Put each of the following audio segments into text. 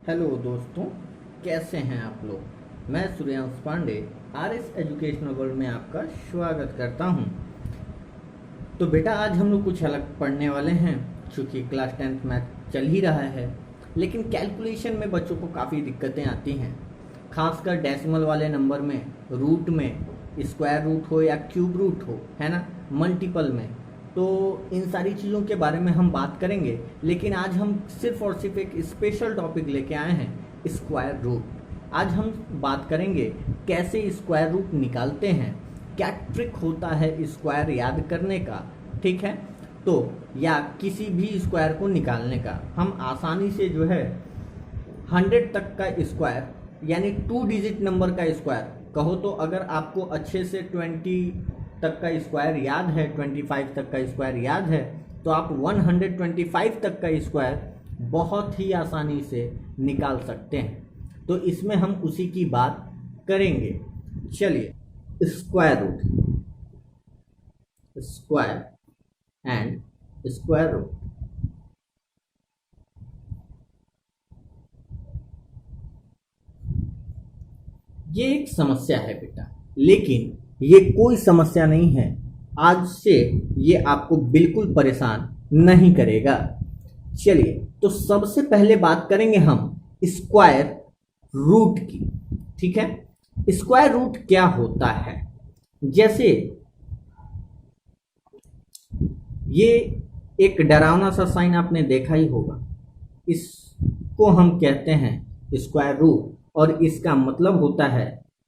Hello दोस्तों, कैसे हैं आप लोग। मैं Suryansh Pandey RS educational world में आपका स्वागत करता हूं। तो बेटा, आज हम लोग कुछ अलग पढ़ने वाले हैं। चूँकि क्लास 10th मैथ चल ही रहा है, लेकिन कैलकुलेशन में बच्चों को काफ़ी दिक्कतें आती हैं, खासकर डेसिमल वाले नंबर में, रूट में, स्क्वायर रूट हो या क्यूब रूट हो, है ना, मल्टीपल में। तो इन सारी चीज़ों के बारे में हम बात करेंगे, लेकिन आज हम सिर्फ और सिर्फ एक स्पेशल टॉपिक लेके आए हैं, स्क्वायर रूट। आज हम बात करेंगे कैसे स्क्वायर रूट निकालते हैं, क्या ट्रिक होता है स्क्वायर याद करने का, ठीक है। तो या किसी भी स्क्वायर को निकालने का हम आसानी से जो है 100 तक का स्क्वायर, यानी 2 डिजिट नंबर का स्क्वायर कहो तो, अगर आपको अच्छे से 20 तक का स्क्वायर याद है, 25 तक का स्क्वायर याद है, तो आप 125 तक का स्क्वायर बहुत ही आसानी से निकाल सकते हैं। तो इसमें हम उसी की बात करेंगे। चलिए, square root, square and square root. ये एक समस्या है बेटा, लेकिन ये कोई समस्या नहीं है। आज से ये आपको बिल्कुल परेशान नहीं करेगा। चलिए, तो सबसे पहले बात करेंगे हम स्क्वायर रूट की, ठीक है। स्क्वायर रूट क्या होता है? जैसे ये एक डरावना सा साइन आपने देखा ही होगा, इसको हम कहते हैं स्क्वायर रूट, और इसका मतलब होता है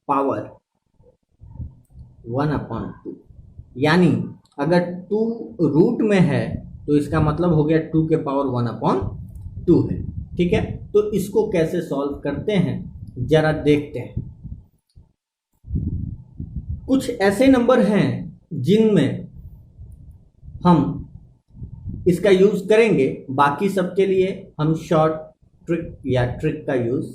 पावर 1/2। यानी अगर 2 रूट में है तो इसका मतलब हो गया 2 के पावर 1/2 है, ठीक है। तो इसको कैसे सॉल्व करते हैं जरा देखते हैं। कुछ ऐसे नंबर हैं जिनमें हम इसका यूज करेंगे, बाकी सबके लिए हम शॉर्ट ट्रिक या ट्रिक का यूज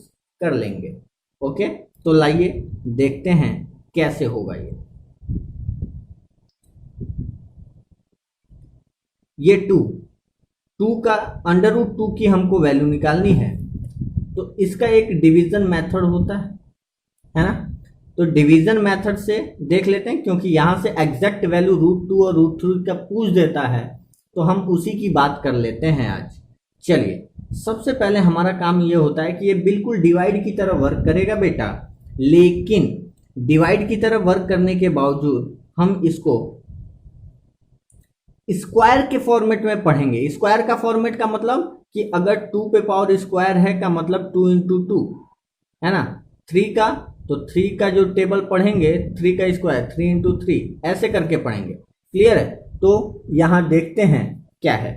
कर लेंगे। ओके, तो लाइए देखते हैं कैसे होगा ये 2 का √2 की हमको वैल्यू निकालनी है। तो इसका एक डिवीजन मेथड होता है ना। तो डिवीजन मेथड से देख लेते हैं, क्योंकि यहां से एग्जैक्ट वैल्यू √2 और √3 का पूछ देता है, तो हम उसी की बात कर लेते हैं आज। चलिए, सबसे पहले हमारा काम ये होता है कि ये बिल्कुल डिवाइड की तरह वर्क करेगा बेटा, लेकिन डिवाइड की तरह वर्क करने के बावजूद हम इसको स्क्वायर के फॉर्मेट में पढ़ेंगे। स्क्वायर का फॉर्मेट का मतलब कि अगर 2 पे पावर स्क्वायर है का मतलब 2 इंटू 2 है ना। 3 का, तो 3 का जो टेबल पढ़ेंगे, 3 का स्क्वायर 3 इंटू 3 ऐसे करके पढ़ेंगे। क्लियर है? तो यहां देखते हैं क्या है।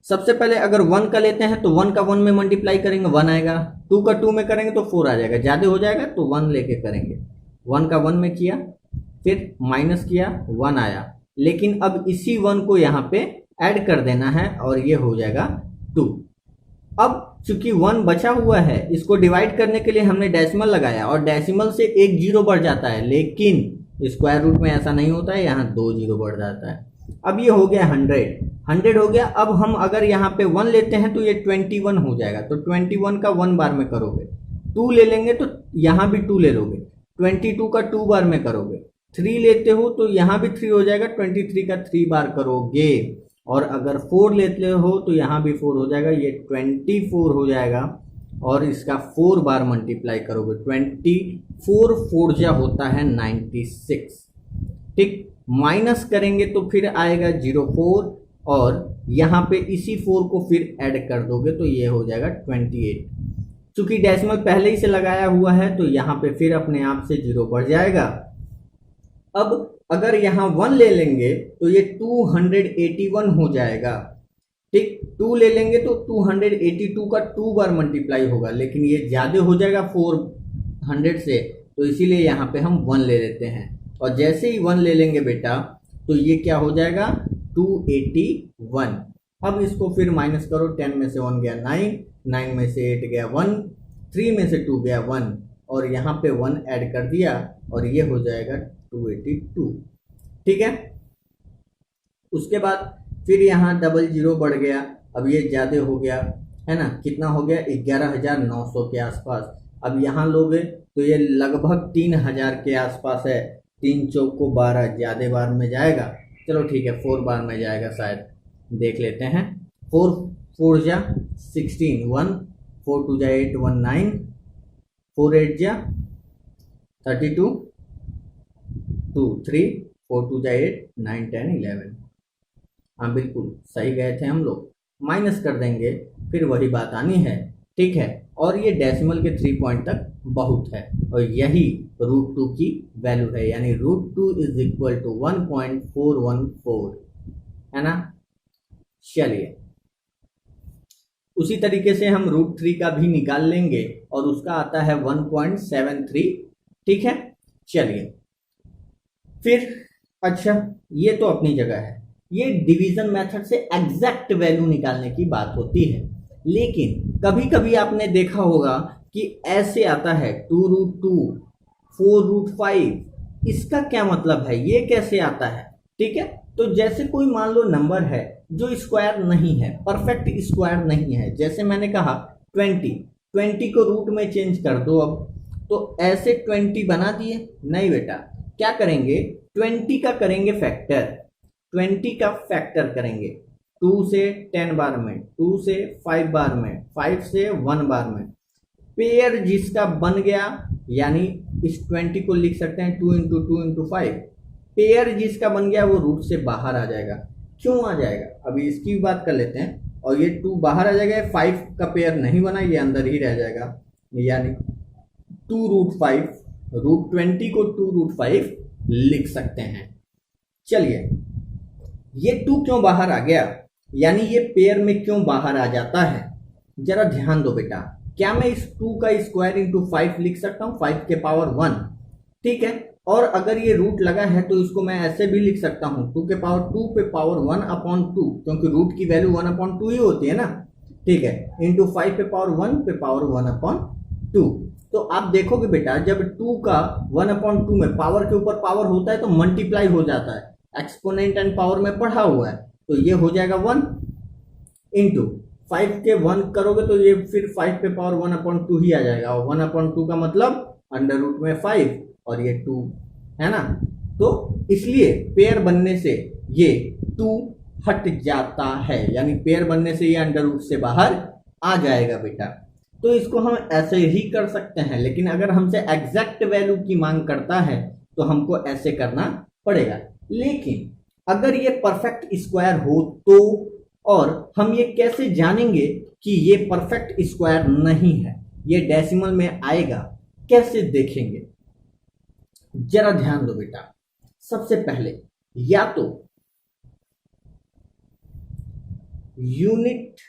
सबसे पहले अगर 1 का लेते हैं तो 1 का 1 में मल्टीप्लाई करेंगे 1 आएगा, 2 का 2 में करेंगे तो 4 आ जाएगा, ज्यादा हो जाएगा तो 1 लेके करेंगे। 1 का 1 में किया, फिर माइनस किया, 1 आया, लेकिन अब इसी 1 को यहाँ पे ऐड कर देना है और ये हो जाएगा 2। अब चूंकि 1 बचा हुआ है, इसको डिवाइड करने के लिए हमने डेसिमल लगाया, और डेसिमल से एक जीरो बढ़ जाता है, लेकिन स्क्वायर रूट में ऐसा नहीं होता है, यहाँ 2 जीरो बढ़ जाता है। अब ये हो गया 100 हो गया। अब हम अगर यहाँ पे 1 लेते हैं तो ये 21 हो जाएगा। तो 21 का 1 बार में करोगे, 2 ले लेंगे तो यहाँ भी 2 ले लोगे, 22 का 2 बार में करोगे, 3 लेते हो तो यहाँ भी 3 हो जाएगा, 23 का 3 बार करोगे, और अगर 4 लेते हो तो यहाँ भी 4 हो जाएगा, ये 24 हो जाएगा, और इसका 4 बार मल्टीप्लाई करोगे, 24 4 जा होता है 96, ठीक। माइनस करेंगे तो फिर आएगा 04, और यहाँ पे इसी 4 को फिर ऐड कर दोगे तो ये हो जाएगा 28। चूंकि डेसिमल पहले ही से लगाया हुआ है तो यहाँ पे फिर अपने आप से 0 बढ़ जाएगा। अब अगर यहाँ 1 ले लेंगे तो ये 281 हो जाएगा, ठीक। 2 ले लेंगे तो 282 का 2 बार मल्टीप्लाई होगा, लेकिन ये ज्यादा हो जाएगा 400 से, तो इसीलिए यहाँ पे हम 1 ले लेते हैं। और जैसे ही 1 ले लेंगे बेटा तो ये क्या हो जाएगा 281। अब इसको फिर माइनस करो, 10 में से 1 गया 9, 9 में से 8 गया 1, 3 में से 2 गया 1, और यहाँ पे 1 ऐड कर दिया और ये हो जाएगा 282, ठीक है। उसके बाद फिर यहाँ डबल जीरो बढ़ गया, अब ये ज़्यादा हो गया, है ना, कितना हो गया 11,900 के आसपास। अब यहाँ लोगे तो ये लगभग 3,000 के आसपास है। 3 चौक को 12, ज़्यादा बार में जाएगा, चलो ठीक है 4 बार में जाएगा शायद, देख लेते हैं। 4 4 जा 16, 1 4 2 जा 8 1 9, 4 8 जा 32, 2 3 4 2 जा 8 9 10 11। हाँ बिल्कुल सही गए थे हम लोग, माइनस कर देंगे फिर वही बात आनी है, ठीक है। और ये डेसिमल के 3 पॉइंट तक बहुत है, और यही √2 की वैल्यू है, यानी √2 इज इक्वल टू 1.414, है ना। चलिए उसी तरीके से हम √3 का भी निकाल लेंगे और उसका आता है 1.73, ठीक है। चलिए फिर अच्छा, ये तो अपनी जगह है, ये डिवीजन मेथड से एग्जैक्ट वैल्यू निकालने की बात होती है। लेकिन कभी कभी आपने देखा होगा कि ऐसे आता है 2√2 4√5, इसका क्या मतलब है, ये कैसे आता है, ठीक है। तो जैसे कोई मान लो नंबर है जो स्क्वायर नहीं है, परफेक्ट स्क्वायर नहीं है, जैसे मैंने कहा 20 को रूट में चेंज कर दो। अब तो ऐसे 20 बना दिए, नहीं बेटा, क्या करेंगे 20 का करेंगे फैक्टर, 20 का फैक्टर करेंगे 2 से 10 बार में, 2 से 5 बार में, 5 से 1 बार में। पेयर जिसका बन गया, यानी इस 20 को लिख सकते हैं 2 इंटू 2 इंटू 5, पेयर जिसका बन गया वो रूट से बाहर आ जाएगा। क्यों आ जाएगा, अभी इसकी बात कर लेते हैं। और ये 2 बाहर आ जाएगा, 5 का पेयर नहीं बना, ये अंदर ही रह जाएगा, यानी 2√5, √20 को 2√5 लिख सकते हैं। चलिए ये 2 क्यों बाहर आ गया, यानी ये पेयर में क्यों बाहर आ जाता है, जरा ध्यान दो बेटा। क्या मैं इस 2 का स्क्वायर इंटू 5 लिख सकता हूँ, 5 के पावर 1, ठीक है। और अगर ये रूट लगा है तो इसको मैं ऐसे भी लिख सकता हूँ 2 के पावर 2 पे पावर 1/2, क्योंकि रूट की वैल्यू 1/2 ही होती है ना, ठीक है, इंटू 5 पे पावर 1 पे पावर 1/2। तो आप देखोगे बेटा, जब 2 का 1/2 में पावर के ऊपर पावर होता है तो मल्टीप्लाई हो जाता है, एक्सपोनेंट एंड पावर में पढ़ा हुआ है, तो ये हो जाएगा 1 इंटू 5 के 1 करोगे तो ये फिर 5 पे पावर 1/2 ही आ जाएगा, और 1/2 का मतलब अंडर रूट में 5 और ये 2, है ना। तो इसलिए पेयर बनने से ये 2 हट जाता है, यानी पेयर बनने से ये अंडर रूट से बाहर आ जाएगा बेटा। तो इसको हम ऐसे ही कर सकते हैं, लेकिन अगर हमसे एग्जैक्ट वैल्यू की मांग करता है तो हमको ऐसे करना पड़ेगा। लेकिन अगर ये परफेक्ट स्क्वायर हो तो, और हम ये कैसे जानेंगे कि ये परफेक्ट स्क्वायर नहीं है, ये डेसिमल में आएगा, कैसे देखेंगे, जरा ध्यान दो बेटा। सबसे पहले या तो यूनिट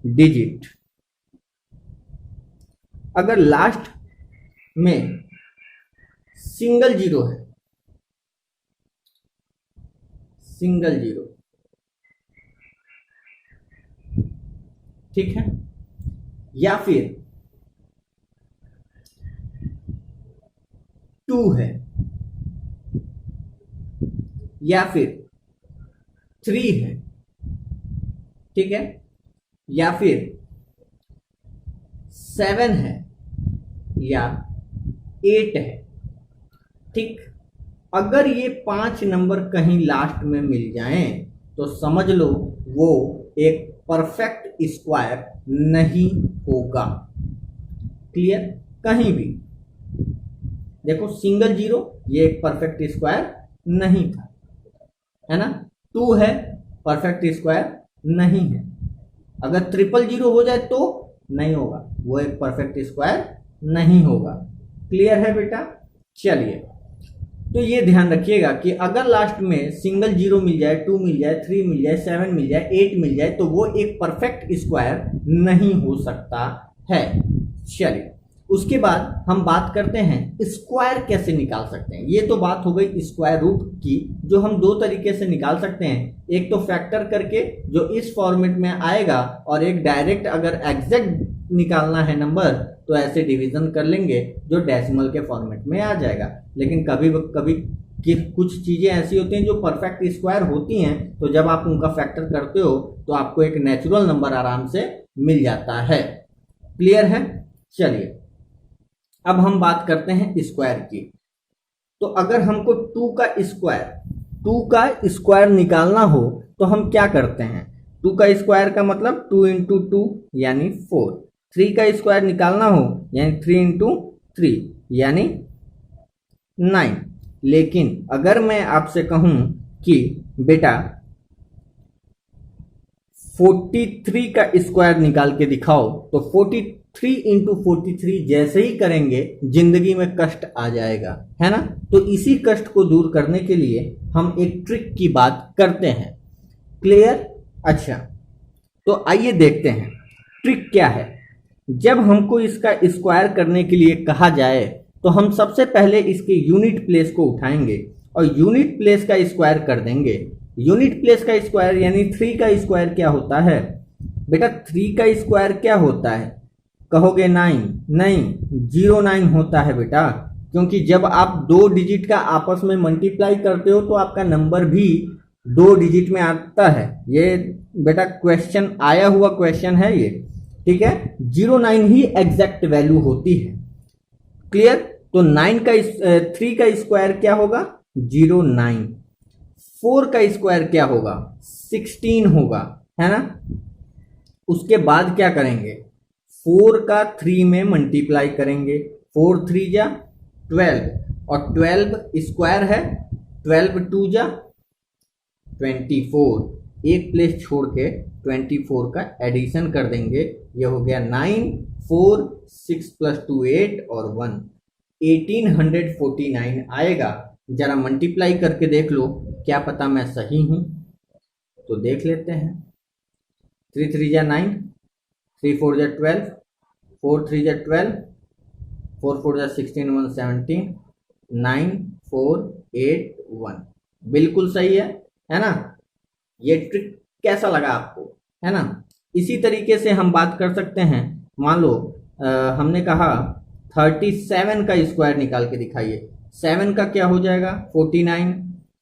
डिजिट, अगर लास्ट में सिंगल जीरो है, सिंगल जीरो, ठीक है, या फिर 2 है, या फिर 3 है, ठीक है, या फिर 7 है, या 8 है, ठीक। अगर ये 5 नंबर कहीं लास्ट में मिल जाएं तो समझ लो वो एक परफेक्ट स्क्वायर नहीं होगा। क्लियर, कहीं भी देखो सिंगल जीरो ये एक परफेक्ट स्क्वायर नहीं था, है ना। 2 है, परफेक्ट स्क्वायर नहीं है। अगर 000 हो जाए तो नहीं होगा, वो एक परफेक्ट स्क्वायर नहीं होगा। क्लियर है बेटा। चलिए तो ये ध्यान रखिएगा कि अगर लास्ट में सिंगल जीरो मिल जाए, 2 मिल जाए, 3 मिल जाए, 7 मिल जाए, 8 मिल जाए, तो वो एक परफेक्ट स्क्वायर नहीं हो सकता है। चलिए उसके बाद हम बात करते हैं स्क्वायर कैसे निकाल सकते हैं। ये तो बात हो गई स्क्वायर रूट की, जो हम 2 तरीके से निकाल सकते हैं, एक तो फैक्टर करके जो इस फॉर्मेट में आएगा, और एक डायरेक्ट अगर एग्जैक्ट निकालना है नंबर तो ऐसे डिवीजन कर लेंगे जो डेसिमल के फॉर्मेट में आ जाएगा। लेकिन कभी कभी कि कुछ चीज़ें ऐसी होती हैं जो परफेक्ट स्क्वायर होती हैं, तो जब आप उनका फैक्टर करते हो तो आपको एक नेचुरल नंबर आराम से मिल जाता है। क्लियर है? चलिए अब हम बात करते हैं स्क्वायर की। तो अगर हमको 2 का स्क्वायर निकालना हो तो हम क्या करते हैं? 2 का स्क्वायर का मतलब 2 इंटू 2 यानी 4। 3 का स्क्वायर निकालना हो यानी 3 इंटू 3 यानी 9। लेकिन अगर मैं आपसे कहूं कि बेटा 43 का स्क्वायर निकाल के दिखाओ, तो 43 इंटू 43 जैसे ही करेंगे जिंदगी में कष्ट आ जाएगा, है ना? तो इसी कष्ट को दूर करने के लिए हम एक ट्रिक की बात करते हैं। क्लियर? अच्छा, तो आइए देखते हैं ट्रिक क्या है। जब हमको इसका स्क्वायर करने के लिए कहा जाए तो हम सबसे पहले इसके यूनिट प्लेस को उठाएंगे और यूनिट प्लेस का स्क्वायर कर देंगे। यूनिट प्लेस का स्क्वायर यानी 3 का स्क्वायर क्या होता है? बेटा 3 का स्क्वायर क्या होता है? कहोगे 9, नहीं, 09 होता है बेटा, क्योंकि जब आप 2 डिजिट का आपस में मल्टीप्लाई करते हो तो आपका नंबर भी 2 डिजिट में आता है। ये बेटा क्वेश्चन आया हुआ क्वेश्चन है ये, ठीक है? 09 ही एग्जैक्ट वैल्यू होती है। क्लियर? तो 3 का स्क्वायर क्या होगा? 09। 4 का स्क्वायर क्या होगा? 16 होगा, है ना? उसके बाद क्या करेंगे? 4 का 3 में मल्टीप्लाई करेंगे। 4 3 जा 12 और 12 स्क्वायर है, 12 2 जा 24। एक प्लेस छोड़ के 24 का एडिशन कर देंगे। ये हो गया 9, 4, 6 प्लस 2 8 और 1 1849 आएगा। जरा मल्टीप्लाई करके देख लो, क्या पता मैं सही हूं। तो देख लेते हैं। 3 3 जा 9, 3 4 जा 12, 4 3 जा 12, 4 4 जा 16, 1 17, 9 4 8 1। बिल्कुल सही है ना? ये ट्रिक कैसा लगा आपको, है ना? इसी तरीके से हम बात कर सकते हैं। मान लो हमने कहा 37 का स्क्वायर निकाल के दिखाइए। 7 का क्या हो जाएगा? 49।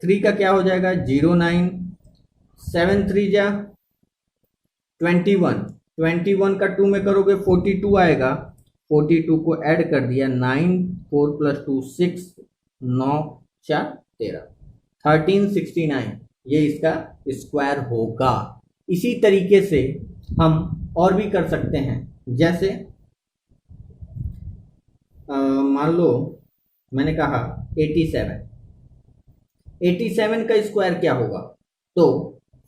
3 का क्या हो जाएगा? 09। 7 3 जा 21। 21 का 2 में करोगे 42 आएगा। 42 को ऐड कर दिया, 9 4 प्लस 2 6, 9 4 13, 1369 ये इसका स्क्वायर होगा। इसी तरीके से हम और भी कर सकते हैं। जैसे मान लो मैंने कहा 87। 87 का स्क्वायर क्या होगा? तो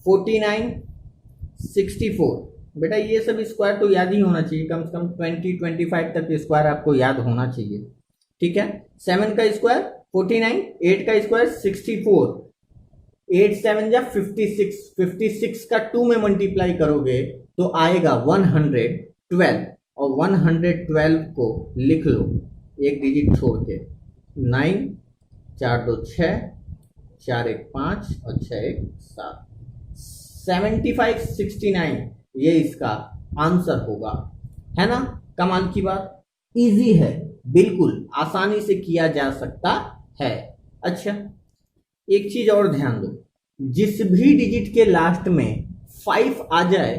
49 64। बेटा ये सब स्क्वायर तो याद ही होना चाहिए, कम से कम 20-25 तक स्क्वायर आपको याद होना चाहिए, ठीक है? 7 का स्क्वायर 49, 8 का स्क्वायर 64, 8 7 जा 56। 56 का 2 में मल्टीप्लाई करोगे तो आएगा 112 और 112 को लिख लो एक डिजिट छोड़ के। 9 4 2 6, 4 1 5 और 6 1 7। 7569 ये इसका आंसर होगा, है ना? कमाल की बात, इजी है, बिल्कुल आसानी से किया जा सकता है। अच्छा, एक चीज और ध्यान दो, जिस भी डिजिट के लास्ट में 5 आ जाए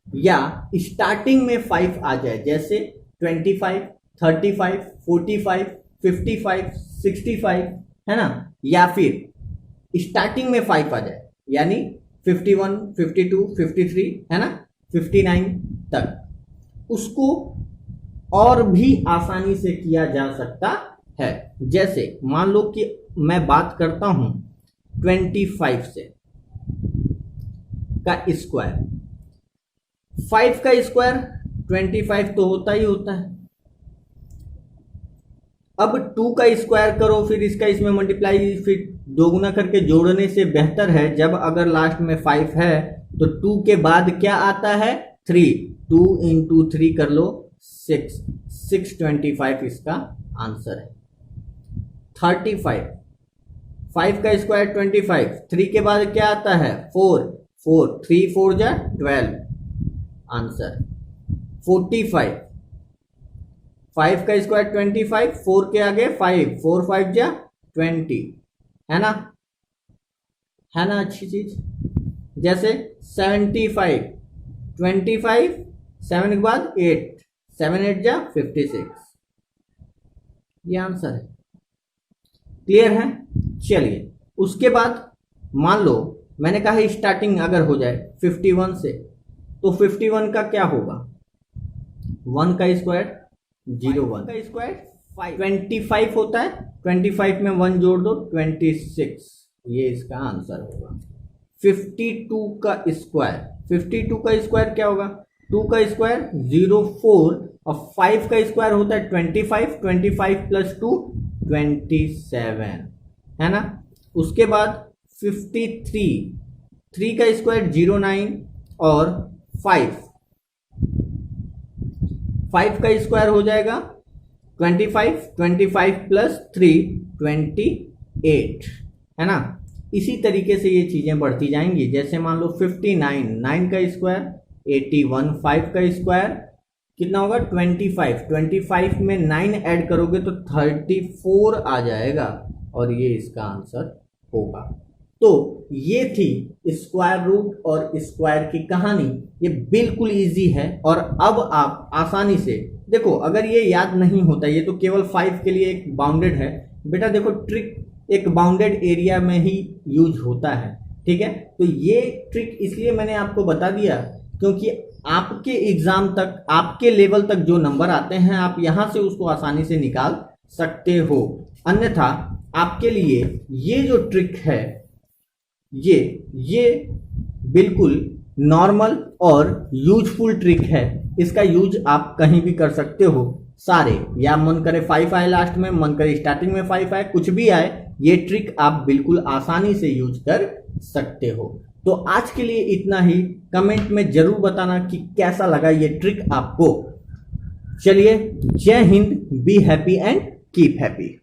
या स्टार्टिंग में 5 आ जाए, जैसे 25 35 45 55 65, है ना? या फिर स्टार्टिंग में 5 आ जाए यानी 51 52 53, है ना? 59 तक, उसको और भी आसानी से किया जा सकता है। जैसे मान लो कि मैं बात करता हूं 25 से का स्क्वायर। 5 का स्क्वायर 25 तो होता ही होता है। अब 2 का स्क्वायर करो, फिर इसका इसमें मल्टीप्लाई, फिर दोगुना करके जोड़ने से बेहतर है जब अगर लास्ट में 5 है तो 2 के बाद क्या आता है? 3। 2 इंटू 3 कर लो 6, 625 इसका आंसर है। 35, 5 का स्क्वायर 25, 3 के बाद क्या आता है? 4, 4 3 4 जा 12 आंसर। 45, 5 का स्क्वायर 25, 4 के आगे 5, 4 5 जा 20, है ना, अच्छी चीज। जैसे 75, 25, 7 के बाद 8, 7 8 जा 56, ये आंसर है। क्लियर है? चलिए उसके बाद मान लो मैंने कहा स्टार्टिंग अगर हो जाए 51 से, तो 51 का क्या होगा, 1 का स्क्वायर 0, 1 का स्क्वायर 25 होता है, 25 में 1 जोड़ दो 26, ये इसका आंसर होगा। 52 का स्क्वायर, 52 का स्क्वायर क्या होगा, 2 का स्क्वायर 0 4, और 5 का स्क्वायर होता है 25, 25 प्लस 2 27, है ना। उसके बाद 53, 3 का स्क्वायर 0 9, और 5 का स्क्वायर हो जाएगा 25, 25 प्लस 3 28, है ना। इसी तरीके से ये चीजें बढ़ती जाएंगी। जैसे मान लो 59, 9 का स्क्वायर 81, 5 का स्क्वायर कितना होगा 25, 25 में 9 ऐड करोगे तो 34 आ जाएगा, और ये इसका आंसर होगा। तो ये थी स्क्वायर रूट और स्क्वायर की कहानी। ये बिल्कुल इजी है, और अब आप आसानी से देखो, अगर ये याद नहीं होता, ये तो केवल 5 के लिए एक बाउंडेड है बेटा, देखो ट्रिक एक बाउंडेड एरिया में ही यूज होता है, ठीक है। तो ये ट्रिक इसलिए मैंने आपको बता दिया क्योंकि आपके एग्जाम तक, आपके लेवल तक जो नंबर आते हैं आप यहां से उसको आसानी से निकाल सकते हो। अन्यथा आपके लिए ये जो ट्रिक है ये बिल्कुल नॉर्मल और यूजफुल ट्रिक है। इसका यूज आप कहीं भी कर सकते हो, सारे, या मन करे 5 आए लास्ट में, मन करे स्टार्टिंग में 5 आए, कुछ भी आए, ये ट्रिक आप बिल्कुल आसानी से यूज कर सकते हो। तो आज के लिए इतना ही। कमेंट में जरूर बताना कि कैसा लगा ये ट्रिक आपको। चलिए, जय Hind, be happy and keep happy.